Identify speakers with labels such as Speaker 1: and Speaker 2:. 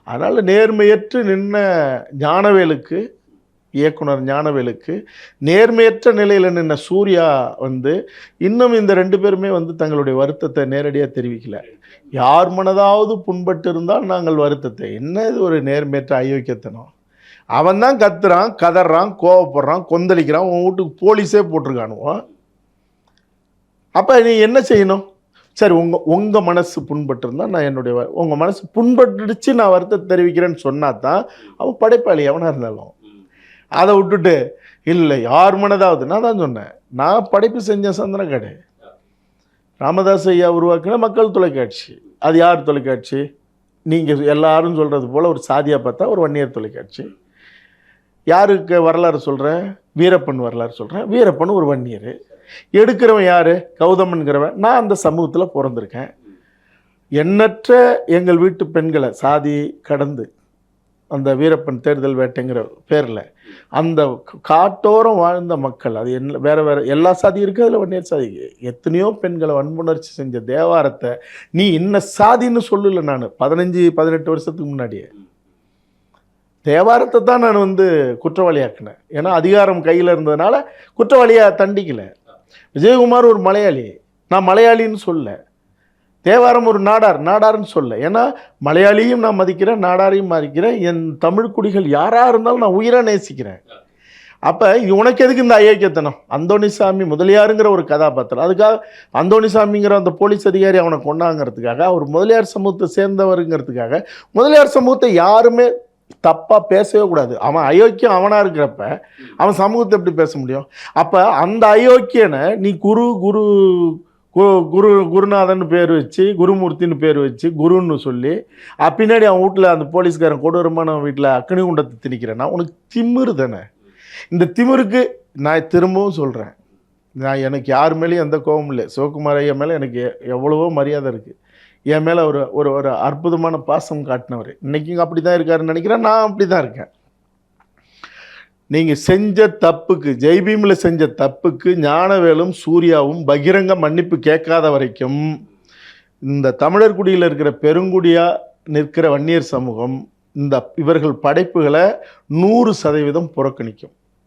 Speaker 1: அதனால் நேர்மையற்று நின்ன ஞானவேலுக்கு, இயக்குனர் ஞானவேலுக்கு நேர்மையற்ற நிலையில் நின்ன சூர்யா இன்னும் இந்த 2 பேருமே தங்களுடைய வருத்தத்தை நேரடியாக தெரிவிக்கல. யார் மனதாவது புண்பட்டு இருந்தால் நாங்கள் வருத்தத்தை, என்ன இது ஒரு நேர்மையற்ற அயோக்கியத்தனம். அவன் தான் கத்துறான், கதறான், கோவப்படுறான், கொந்தளிக்கிறான், உன் வீட்டுக்கு போலீஸே போட்டிருக்கானுவோம். அப்போ நீ என்ன செய்யணும்? சரி, உங்கள் மனசு புண்பட்டு இருந்தால் நான் என்னுடைய உங்கள் மனசு புண்பட்டுடுச்சு நான் வருத்தத்தை தெரிவிக்கிறேன்னு சொன்னா தான் அவன் படைப்பாளி எவனாக இருந்தாலும். அதை விட்டுட்டு இல்லை யார் மனதாவது, நான் தான் சொன்னேன், நான் படைப்பு செஞ்ச சந்திரகாடு ராமதாஸ் ஐயா உருவாக்கின மக்கள் தொலைக்காட்சி. அது யார் தொலைக்காட்சி? நீங்கள் எல்லாரும் சொல்கிறது போல் ஒரு சாதியாக பார்த்தா ஒரு வன்னியர் தொலைக்காட்சி. யாருக்கு வரலாறு சொல்கிறேன்? வீரப்பன் வரலாறு சொல்கிறேன். வீரப்பன் ஒரு வன்னியர். எடுக்கிறவன் யார்? கௌதமன்கிறவன். நான் அந்த சமூகத்தில் பிறந்திருக்கேன். எண்ணற்ற எங்கள் வீட்டு பெண்களை சாதி கடந்து அந்த வீரப்பன் தேர்தல் வேட்டைங்கிற பேரில் அந்த காட்டோரம் வாழ்ந்த மக்கள், அது என்ன வேறு வேறு எல்லா சாதியும் இருக்குது, அதில் வன்னியர் சாதி எத்தனையோ பெண்களை வன்புணர்ச்சி செஞ்ச தேவாரத்தை நீ இன்ன சாதின்னு சொல்லலை. நான் 15-18 வருஷத்துக்கு முன்னாடியே தேவாரத்தை தான் நான் குற்றவாளியாக்கினேன். ஏன்னா அதிகாரம் கையில் இருந்ததுனால குற்றவாளியாக தண்டிக்கலை. விஜயகுமார் ஒரு மலையாளி, நான் மலையாளின்னு சொல்ல. தேவாரம் ஒரு நாடார்னு சொல்ல. ஏன்னா மலையாளியும் நான் மதிக்கிறேன், நாடாரையும் மதிக்கிறேன். என் தமிழ் குடிகள் யாராக இருந்தாலும் நான் உயிராக நேசிக்கிறேன். அப்போ உனக்கு எதுக்கு இந்த அயோக்கியத்தனம்? அந்தோணிசாமி முதலியாருங்கிற ஒரு கதாபாத்திரம், அதுக்காக அந்தோணிசாமிங்கிற அந்த போலீஸ் அதிகாரி அவனை கொண்டாங்கிறதுக்காக, அவர் முதலியார் சமூகத்தை சேர்ந்தவருங்கிறதுக்காக முதலியார் சமூகத்தை யாருமே தப்பாக பேசவே கூடாது. அவன் அயோக்கியம் அவனாக இருக்கிறப்ப அவன் சமூகத்தை எப்படி பேச முடியும்? அப்போ அந்த அயோக்கியனை நீ குருநாதன் பேர் வச்சு, குருமூர்த்தின்னு பேர் வச்சு, குருன்னு சொல்லி பின்னாடி அவன் வீட்டில் அந்த போலீஸ்காரன் கொடூரமான வீட்டில் அக்னி குண்டத்தை திணிக்கிறேன்னா உனக்கு திமிரு தானே. இந்த திமிருக்கு நான் திரும்பவும் சொல்கிறேன், எனக்கு யார் மேலேயும் எந்த கோபமும் இல்லை. சிவகுமார் ஐயா மேலே எனக்கு எவ்வளவோ மரியாதை இருக்குது. என் மேலே ஒரு ஒரு அற்புதமான பாசம் காட்டினவர். இன்றைக்கும் அப்படி தான் இருக்காருன்னு நினைக்கிறேன். நான் அப்படி தான் இருக்கேன். நீங்கள் செஞ்ச தப்புக்கு, ஜெய்பீமில் செஞ்ச தப்புக்கு ஞானவேலும் சூர்யாவும் பகிரங்க மன்னிப்பு கேட்காத வரைக்கும் இந்த தமிழர் குடியில் இருக்கிற பெருங்குடியாக நிற்கிற வன்னியர் சமூகம் இவர்கள் படைப்புகளை 100% புறக்கணிக்கும்.